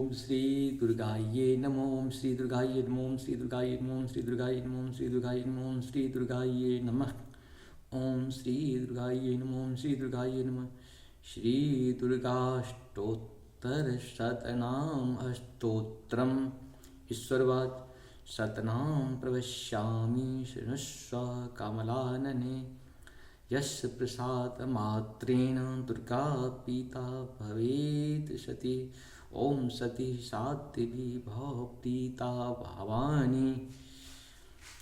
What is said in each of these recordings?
ओम श्री दुर्गाये नमो, ओम श्री दुर्गाये नमो, ओम श्री दुर्गाये नमो, ओम श्री दुर्गाये नमो, ओम श्री दुर्गाये नमो, ओम श्री दुर्गाये नमः। ओम श्री दुर्गाये नमो, ओम श्री दुर्गाये नमः। श्री दुर्गाष्टोत्तर शतनाम अष्टोत्रम। ईश्वरवाद शतनाम प्रवक्ष्यामि शृणुष्व कमलानने। यस्य प्रसाद मात्रेण दुर्गा पीता भवेत् सती। ओम सती साध्वी भव प्रीता भवानी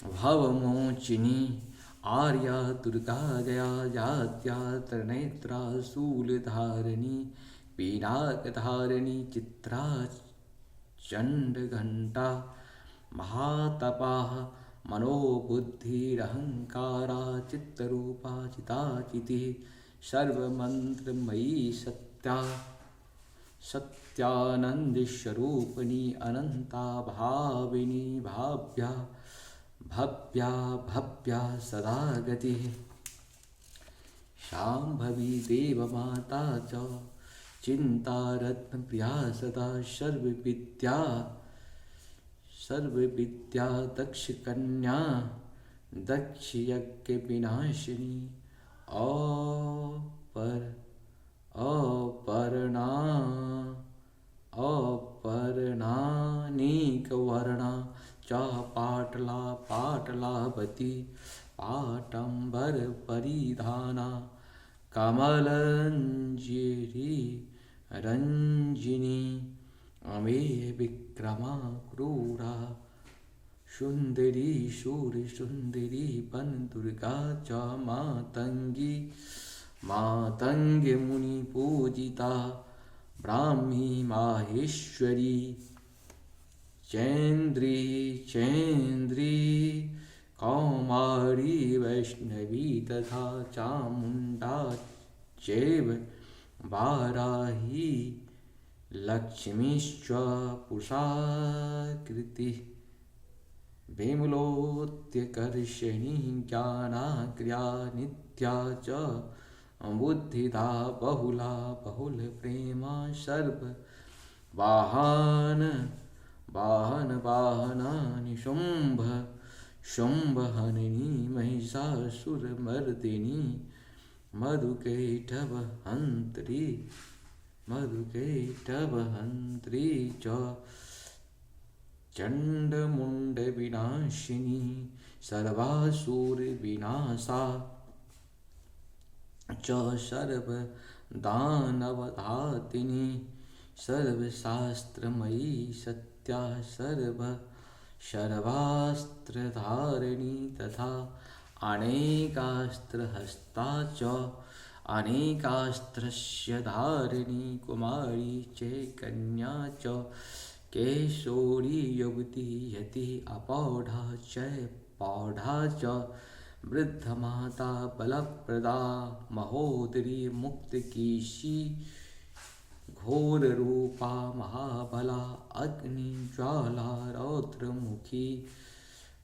भवमोचिनी। आर्या दुर्गा जया जात्या त्रिनेत्रा शूलधारिणी। पीनाकधारिणी चित्रा चण्डघण्टा। महातपाः मनोबुद्धिरहंकारा चित्तरूपा चिताचितिः। सर्वमंत्रमयी सत्या सत्यानंदस्वरूपिणी अनंता भाविनी। भाव्या भव्या भव्या सदा गतिः। शाम्भवी देवमाता च चिन्तारत्नप्रिया सदा। सर्वविद्या दक्षकन्या दक्षयज्ञविनाशिनी। अपर्णानीकवर्णा च पाटला पाटलावती। पाटम्बरपरिधाना कमलञ्जिरी रञ्जिनी। अमे विक्रमा क्रूरा सुंदरी शूरसुंदरी। वनदुर्गा च मातंगी मातंगी मुनिपूजिता। ब्राह्मी माहेश्वरी चैन्द्री चैन्द्री। कौमारी वैष्णवी तथा चामुण्डा चैव वाराही। लक्ष्मीश्च पुषाकृतिः। विमलोत्यकर्षिणी ज्ञानाग्र्या नित्या च बुद्धिदा बहुला बहुलप्रेमा। वाहनानि शुम्भहनिनी महिषासुरमर्दिनी। मधुकैटभहन्त्री च चण्डमुण्डविनाशिनी। सर्वासुरविनाशा च सर्वदानवघातिनी। सर्वशास्त्रमयी सत्या सर्वास्त्रधारिणी तथा। अनेकास्त्रहस्ता च अनेकास्त्रस्य धारिणी। कुमारी चैकन्या च केशोरी युवती यति। अपौढा च पौढा च वृद्धमाता बलप्रदा। महोदरी मुक्तकेशी घोररूपा महाबला। अग्निज्वाला रौद्रमुखी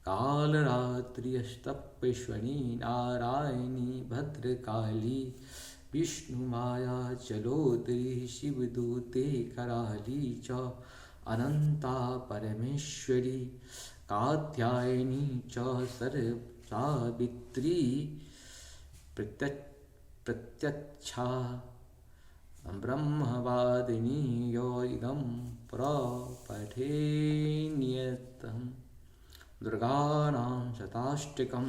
कालरात्रिस्तप्यश्विनी। नारायणी भद्रकाली विष्णुमाया जलोदरी। शिवदूते कराली च अनंता परमेश्वरी। कात्यायनी च सावित्री प्रत्यक्षा। ब्रह्मवादिनी यो इदं प्रपठेन्नियतं। दुर्गाणां शताष्टकं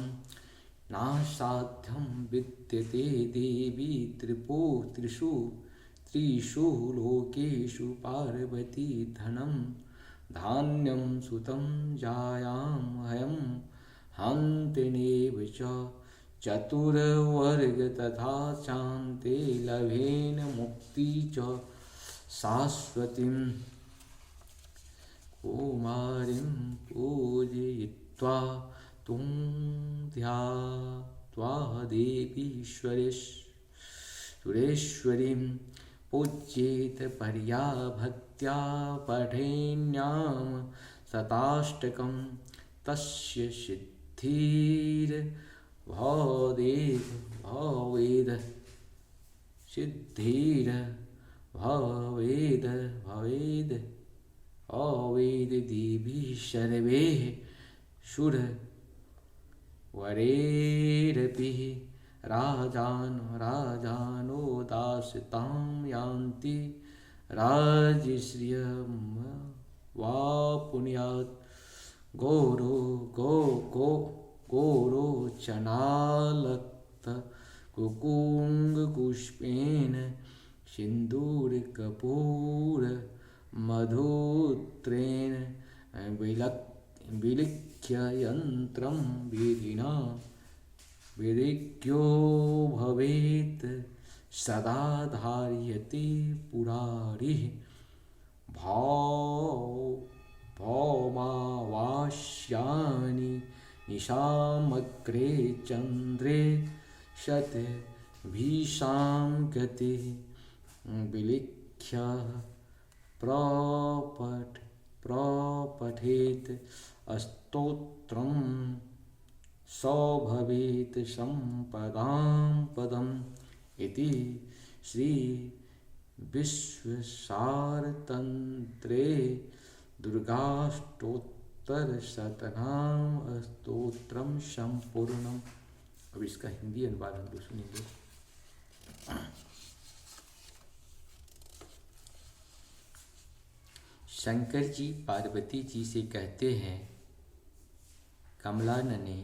नासाध्यं विद्यते। देवी त्रिषु लोकेषु पार्वती। धनं धान्यं सुतं जायां हयं हन्तिनेव च। चतुर्वर्ग तथा शान्ते लभेन मुक्ति च। शाश्वतीं कुमारीं पूजयित्वा तुं ध्यात्वा देवी सुरेश्वरीं पूज्येत परया भक्त्या। पठेन्यां शताष्टकं तस्य सिद्धिर्भवेद सिद्धिर्भवेद भवेद अवेदिभिः सर्वैः शुर वरेरपि राजानो दासतां यान्ति राजश्रियं वा पुण्यात् गोरोचनालक्त कुकुङ्गपुष्पेण सिन्दूरकपूर मधुत्रेण विलिख्य यन्त्रं विधिना विधिज्ञो भवेत् सदा धार्यते पुरारिः भौमावास्यानि निशामग्रे चन्द्रे शतभिषां गतिः विलिख्य प्रपठेत् स्तोत्रं सौभवेत् सम्पदां पदम् इति श्री विश्वसारतन्त्रे दुर्गाष्टोत्तरशतनाम स्तोत्रम संपूर्णम। अब इसका हिंदी अनुवाद हम लोग सुनेंगे। शंकर जी पार्वती जी से कहते हैं, कमलानने,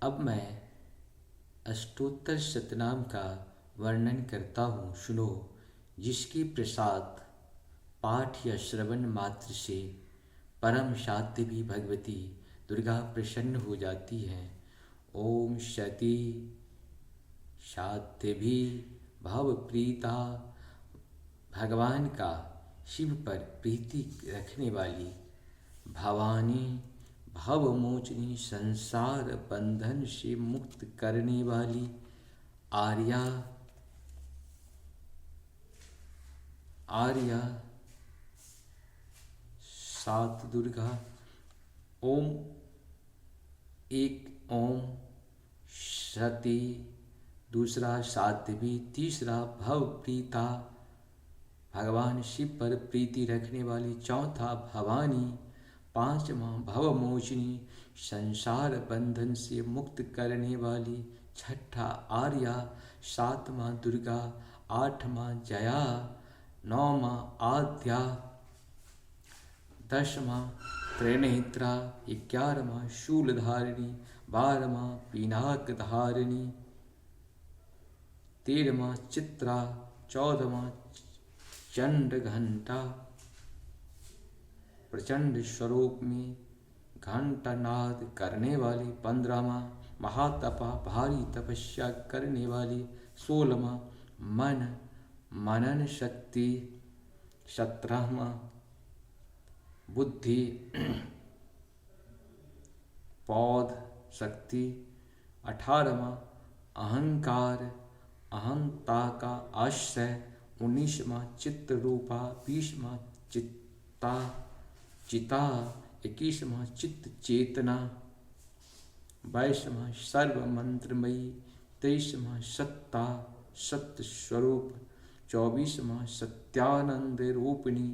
अब मैं अष्टोत्तर शतनाम का वर्णन करता हूँ, सुनो, जिसकी प्रसाद पाठ या श्रवण मात्र से परम शांति भगवती दुर्गा प्रसन्न हो जाती हैं। ओम शती शांति भव प्रीता, भगवान का शिव पर प्रीति रखने वाली, भवानी भवमोचनी, संसार बंधन से मुक्त करने वाली, आर्या सात दुर्गा। ओम एक ओम, सती दूसरा, साध्वी तीसरा, भव प्रीता भगवान शिव पर प्रीति रखने वाली, चौथा भवानी, पांचवा भवमोचनी संसार बंधन से मुक्त करने वाली, छठा आर्या, सातवां दुर्गा, आठवां जया, नौवां आद्या, दसवां त्रिनेत्रा, 11वां शूलधारिणी, 12वां पिनाक धारिणी, 13वां चित्रा, 14वां चंड घंटा, प्रचंड स्वरूप में घंटानाद करने वाली, 15वां महातपा, भारी तपस्या करने वाली, 16वां मनन शक्ति, 17वां बुद्धि पौध शक्ति, 18वां अहंकार अहंता का आश्रय, 19वां चित्त रूपा, 20वां चिता, 21वां चित्त चेतना, 22वां सर्व मंत्रमयी, 23वां सत्ता सत्य स्वरूप, 24वां सत्यानंद रूपिणी,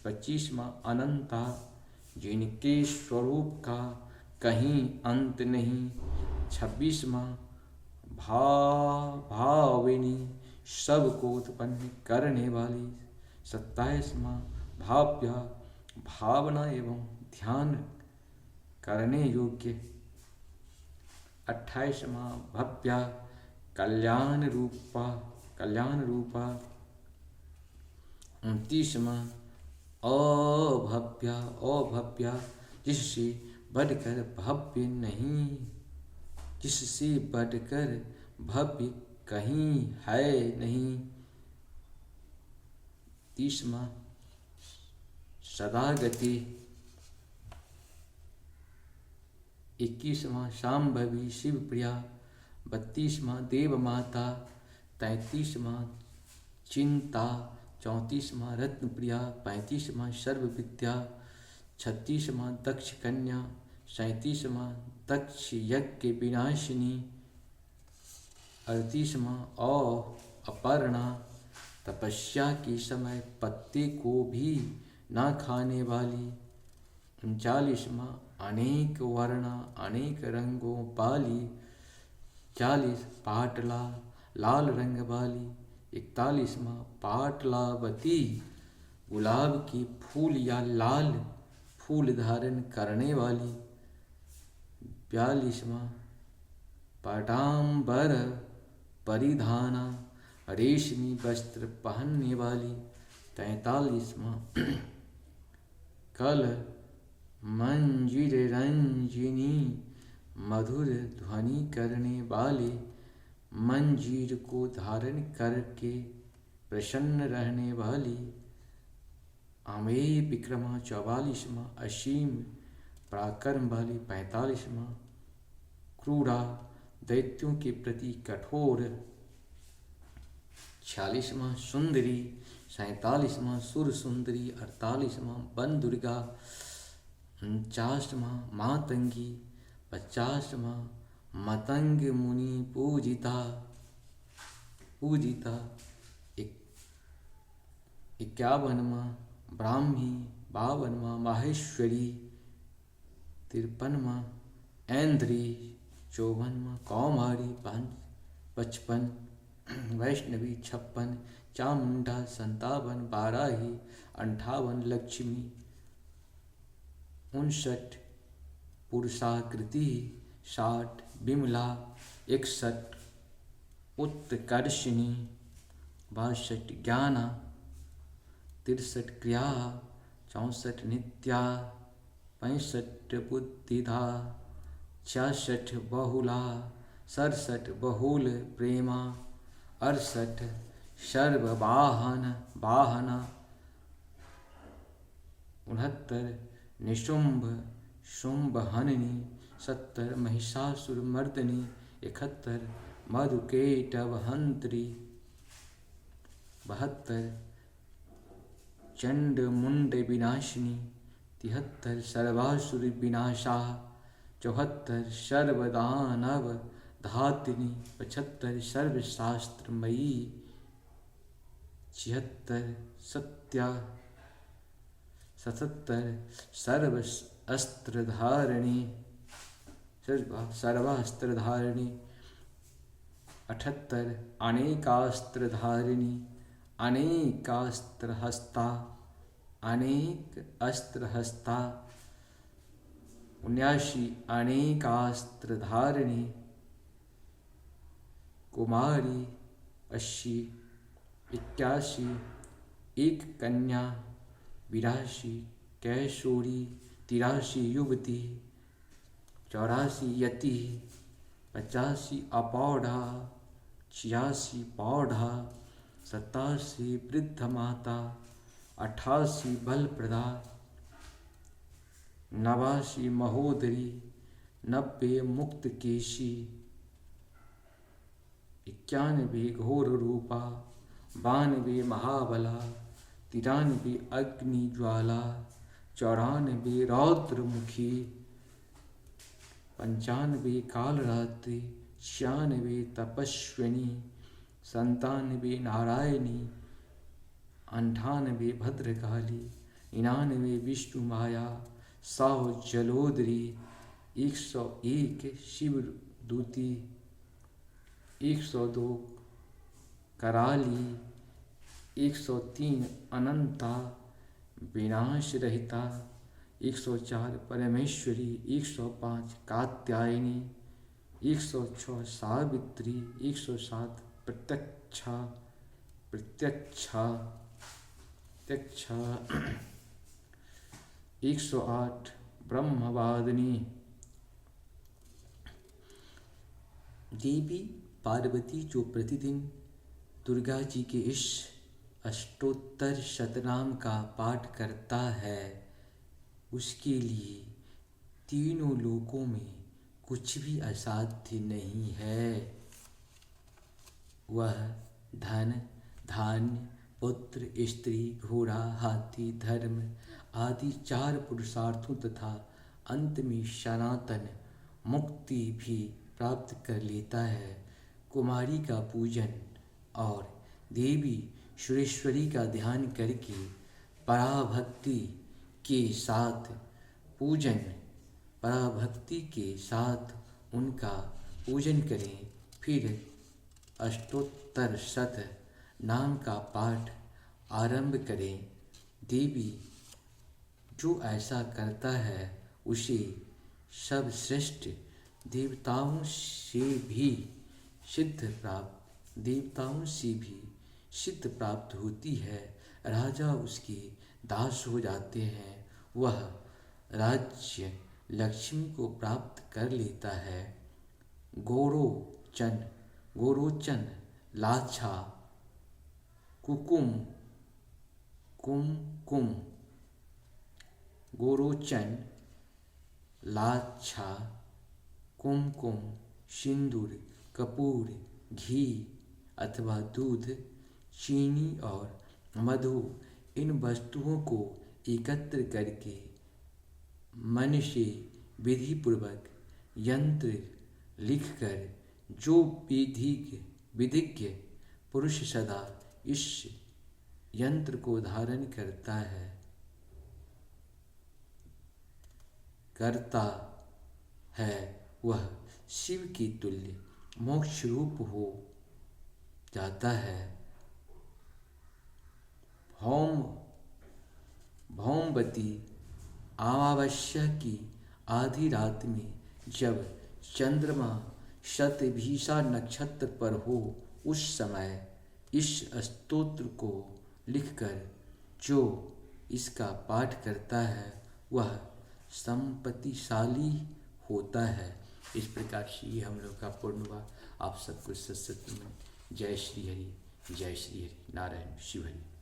25वां अनंता जिनके स्वरूप का कहीं अंत नहीं, 26वां भाविनी सबको उत्पन्न करने वाली, 27वां भाव्या भावना एवं ध्यान करने योग्य, 28वां भव्या कल्याण रूपा, 29वां अभव्या जिससे बढ़कर भव्य नहीं, जिससे बढ़कर भव्य कहीं है नहीं, 30वां सदागति, 21वां शांभवी शिवप्रिया, 32वां देव माता, 33वां चिंता, 34वां रत्नप्रिया, 35वां सर्व विद्या, 36वां दक्ष कन्या, 37वां दक्ष यज्ञ विनाशिनी, 38वां अपर्णा तपस्या के समय पत्ते को भी ना खाने वाली। 39वां अनेक वर्णा अनेक रंगों वाली। 40 पाटला लाल रंग वाली। 41वां पाटलावती गुलाब की फूल या लाल फूल धारण करने वाली। 42वां पटाम्बर परिधाना रेशमी वस्त्र पहनने वाली। 43वां कल मंजीर रंजिनी मधुर ध्वनि करने वाले। मंजीर को धारण करके प्रसन्न रहने वाली। अमेय विक्रमा 44वां असीम पराक्रम वाली। 45वां क्रूरा दैत्यों के प्रति कठोर। 46वां सुंदरी। 47वां सुर सुंदरी। 48वां वन दुर्गा। 49वां मातंगी। 50वां मतंग मुनि पूजिता। 51वां ब्राह्मी। 52वां माहेश्वरी। 53वां ऐन्द्री। 54वां कौमारी। 55 वैष्णवी। 56 चामुंडा। 57 बाराही। 58 लक्ष्मी। 59 पुरुषाकृति। 60 विमला। 61 उत्कर्षिणी। 62 ज्ञाना। 63 क्रिया। 64 नित्या। 65 बुद्धिदा। 66 बहुला। 67 बहुल प्रेमा। 68 सर्ववाहना। 69 निशुंभ शुंभहननी। 70 महिषासुरमर्दिनी। 71 मधुकेटवहंत्री। 72 चंडमुंड विनाशिनी। 73 सर्वासुर विनाशा। 74 सर्वदानव धात्रिणी। 75 सर्वशास्त्रमयी। 76 77 सर्वास्त्रधारिणी। 78 अनेकास्त्रधारिणी। अनेकास्त्रहस्ता। 79 अनेकास्त्रधारिणी कुमारी। 80 81 एक कन्या। 82 कैशोरी। 83 युवती। 84 यति। 85 अपौढ़ा। 86 पौढ़ा। 87 वृद्ध माता। 88 बलप्रदा। 89 महोदरी। 90 मुक्त केशी। 91 घोर रूपा। 92 महाबला। 93 अग्नि ज्वाला। 94 रौद्रमुखी। 95 कालरात्रि। 96 तपस्विनी। 97 नारायणी। 98 भद्रकाली। 99 विष्णु माया। 100 जलोदरी। 101 शिवदूती। 102 कराली। 103 अनंता विनाश रहिता। 104 परमेश्वरी। 105 कात्यायनी। 106 सावित्री। 107 प्रत्यक्षा। 108 ब्रह्मवादिनी। देवी पार्वती जो प्रतिदिन दुर्गा जी के इस अष्टोत्तर शतनाम का पाठ करता है, उसके लिए तीनों लोकों में कुछ भी असाध्य नहीं है। वह धन, धान्य, पुत्र, स्त्री, घोड़ा, हाथी, धर्म आदि 4 पुरुषार्थों तथा अंत में सनातन मुक्ति भी प्राप्त कर लेता है। कुमारी का पूजन और देवी सुरेश्वरी का ध्यान करके पराभक्ति के साथ पूजन, पराभक्ति के साथ उनका पूजन करें। फिर अष्टोत्तर शत नाम का पाठ आरंभ करें। देवी जो ऐसा करता है उसे सब श्रेष्ठ देवताओं से भी सिद्ध प्राप्त होती है। राजा उसके दास हो जाते हैं, वह राज्य लक्ष्मी को प्राप्त कर लेता है। गोरोचन लाछा कुमकुम गोरोचन लाछा कुमकुम सिंदूर कपूर घी अथवा दूध चीनी और मधु इन वस्तुओं को एकत्र करके मन से विधि पूर्वक यंत्र लिखकर जो विधिज्ञ पुरुष सदा इस यंत्र को धारण करता है वह शिव की तुल्य मोक्ष रूप हो जाता है। भौमवती अमावस्या की आधी रात में जब चंद्रमा शतभिषा नक्षत्र पर हो, उस समय इस स्तोत्र को लिखकर जो इसका पाठ करता है वह संपत्तिशाली होता है। इस प्रकार से ये हम लोग का पूर्ण हुआ। आप सबको सत्संग में जय श्री हरि, जय श्री हरि, नारायण शिव हरि।